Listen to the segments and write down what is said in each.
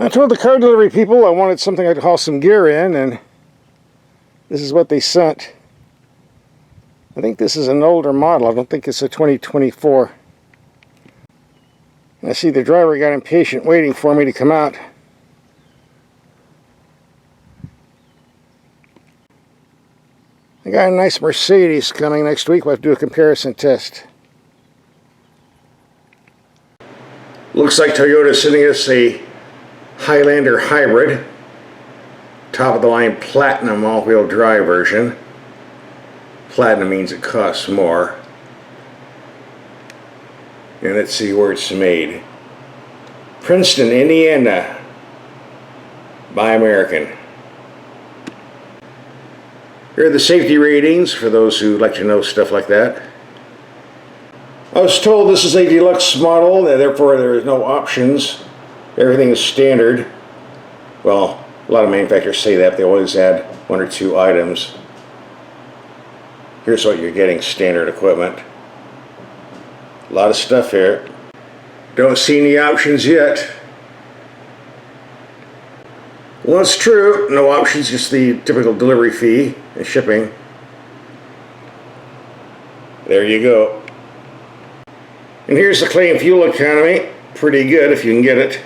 I told the car delivery people I wanted something I could haul some gear in, and this is what they sent. I think this is an older model. I don't think it's a 2024. I see the driver got impatient waiting for me to come out. I got a nice Mercedes coming next week. We'll have to do a comparison test. Looks like Toyota's sending us a Highlander hybrid. Top of the line Platinum all-wheel drive version. Platinum means it costs more. And let's see where it's made. Princeton, Indiana. Buy American. Here are the safety ratings for those who like to know stuff like that. I was told this is a deluxe model, and therefore there is no options. Everything is standard. Well, a lot of manufacturers say that. They always add one or two items. Here's what you're getting, standard equipment. A lot of stuff here. Don't see any options yet. Well, it's true. No options, just the typical delivery fee and shipping. There you go. And here's the claim fuel economy. Pretty good if you can get it.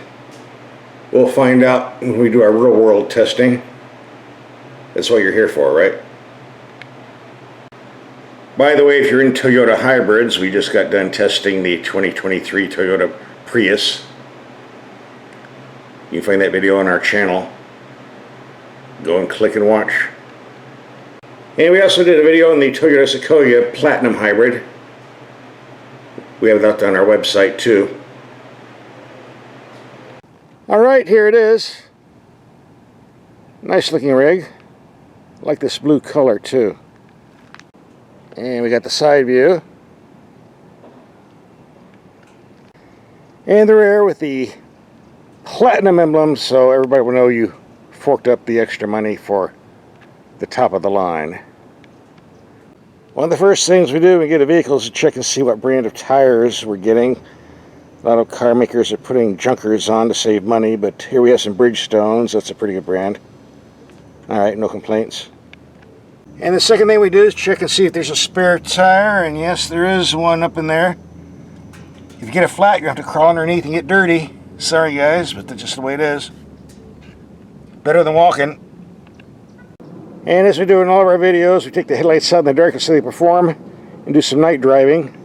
We'll find out when we do our real world testing. That's what you're here for, right? By the way, if you're in Toyota hybrids, we just got done testing the 2023 Toyota Prius. You can find that video on our channel. Go and click and watch. And we also did a video on the Toyota Sequoia Platinum Hybrid. We have that on our website too. Alright, here it is. Nice looking rig. I like this blue color too. And we got the side view. And the rear with the Platinum emblem, so everybody will know you forked up the extra money for the top of the line. One of the first things we do when we get a vehicle is to check and see what brand of tires we're getting. A lot of car makers are putting junkers on to save money, but here we have some Bridgestones. That's a pretty good brand. Alright, no complaints. And the second thing we do is check and see if there's a spare tire, and yes, there is one up in there. If you get it flat, you have to crawl underneath and get dirty. Sorry guys, but that's just the way it is. Better than walking. And as we do in all of our videos, we take the headlights out in the dark and see they perform and do some night driving.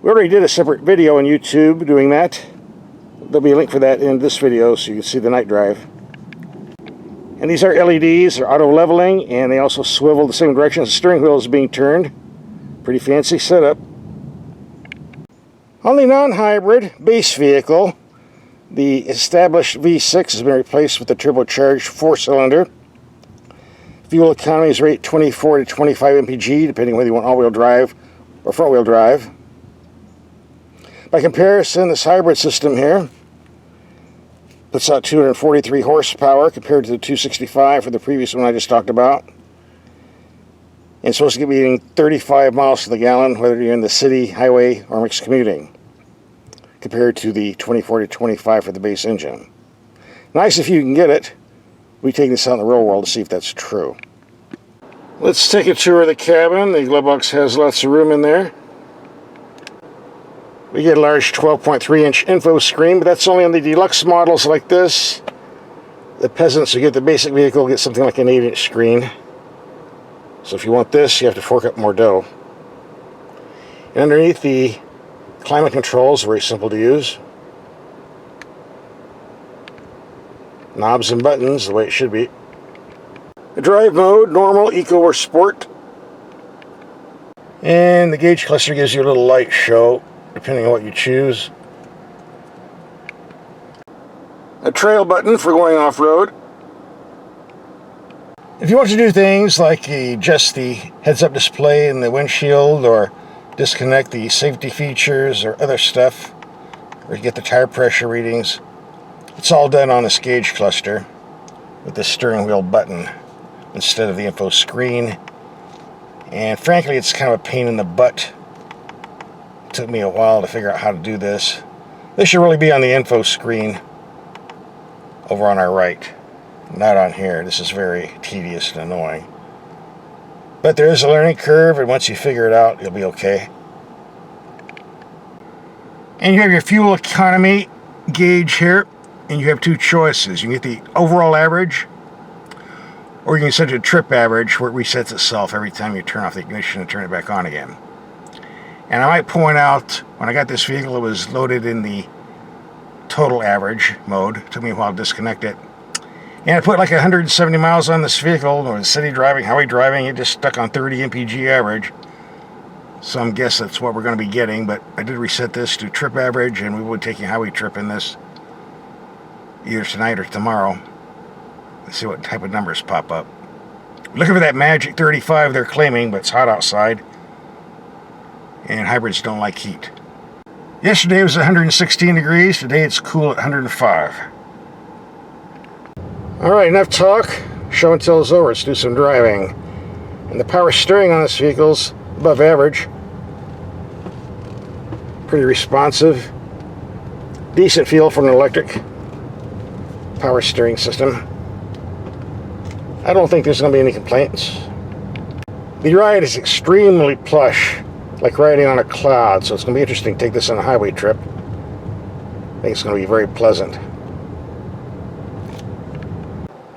We already did a separate video on YouTube doing that. There'll be a link for that in this video so you can see the night drive. And these are LEDs, they're auto leveling, and they also swivel the same direction as the steering wheel is being turned. Pretty fancy setup. On the non-hybrid base vehicle, the established V6 has been replaced with the turbocharged 4-cylinder. Fuel economies rate 24 to 25 mpg, depending whether you want all-wheel drive or front-wheel drive. By comparison, this hybrid system here puts out 243 horsepower compared to the 265 for the previous one I just talked about. And it's supposed to be getting 35 miles to the gallon, whether you're in the city, highway, or mixed commuting, compared to the 24 to 25 for the base engine. Nice if you can get it. We take this out in the real world to see if that's true. Let's take a tour of the cabin. The glove box has lots of room in there. We get a large 12.3-inch info screen, but that's only on the deluxe models like this. The peasants who get the basic vehicle get something like an 8-inch screen. So if you want this, you have to fork up more dough. And underneath, the climate controls are very simple to use. Knobs and buttons, the way it should be. The drive mode, normal, eco, or sport. And the gauge cluster gives you a little light show, depending on what you choose. A trail button for going off-road. If you want to do things like adjust the heads-up display in the windshield, or disconnect the safety features or other stuff, or get the tire pressure readings, it's all done on this gauge cluster with the steering wheel button instead of the info screen. And frankly, it's kind of a pain in the butt. It took me a while to figure out how to do this. This should really be on the info screen over on our right, not on here. This is very tedious and annoying. But there is a learning curve, and once you figure it out, you'll be okay. And you have your fuel economy gauge here, and you have two choices. You can get the overall average, or you can set it to trip average, where it resets itself every time you turn off the ignition and turn it back on again. And I might point out, when I got this vehicle, it was loaded in the total average mode. It took me a while to disconnect it. And I put like 170 miles on this vehicle, or city driving, highway driving, it just stuck on 30 mpg average. So I'm guessing that's what we're going to be getting, but I did reset this to trip average, and we will be taking a highway trip in this either tonight or tomorrow. Let's see what type of numbers pop up. Looking for that magic 35 they're claiming, but it's hot outside, and hybrids don't like heat. Yesterday was 116 degrees, today it's cool at 105. Alright, enough talk. Show and tell is over, let's do some driving. And the power steering on this vehicle's above average. Pretty responsive. Decent feel for an electric power steering system. I don't think there's going to be any complaints. The ride is extremely plush, like riding on a cloud, so it's going to be interesting to take this on a highway trip. I think it's going to be very pleasant.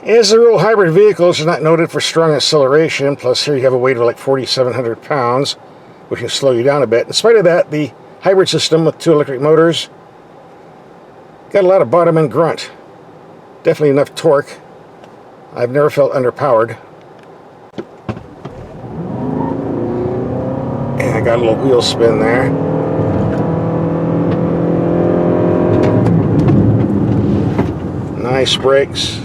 As the real hybrid vehicles are not noted for strong acceleration, plus here you have a weight of like 4,700 pounds, which can slow you down a bit. In spite of that, the hybrid system with two electric motors got a lot of bottom end grunt. Definitely enough torque. I've never felt underpowered. And I got a little wheel spin there. Nice brakes.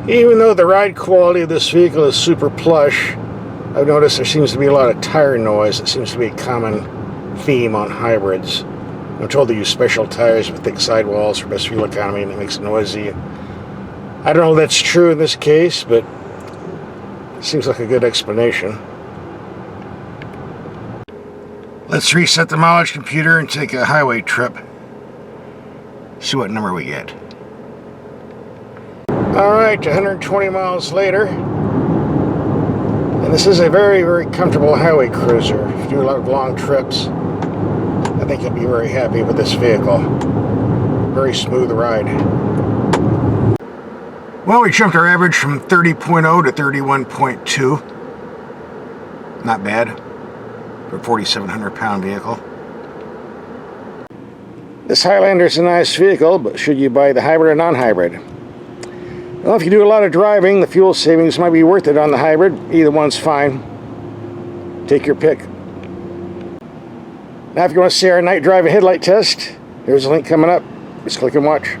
Even though the ride quality of this vehicle is super plush, I've noticed there seems to be a lot of tire noise. It seems to be a common theme on hybrids. I'm told they use special tires with thick sidewalls for best fuel economy, and it makes it noisy. I don't know if that's true in this case, but it seems like a good explanation. Let's reset the mileage computer and take a highway trip. See what number we get. Alright, 120 miles later. And this is a very, very comfortable highway cruiser. If you do a lot of long trips, I think you'll be very happy with this vehicle. Very smooth ride. Well, we jumped our average from 30.0 to 31.2. Not bad for a 4,700 pound vehicle. This Highlander is a nice vehicle, but should you buy the hybrid or non-hybrid? Well, if you do a lot of driving, the fuel savings might be worth it on the hybrid. Either one's fine. Take your pick. Now, if you want to see our night driving headlight test, here's a link coming up. Just click and watch.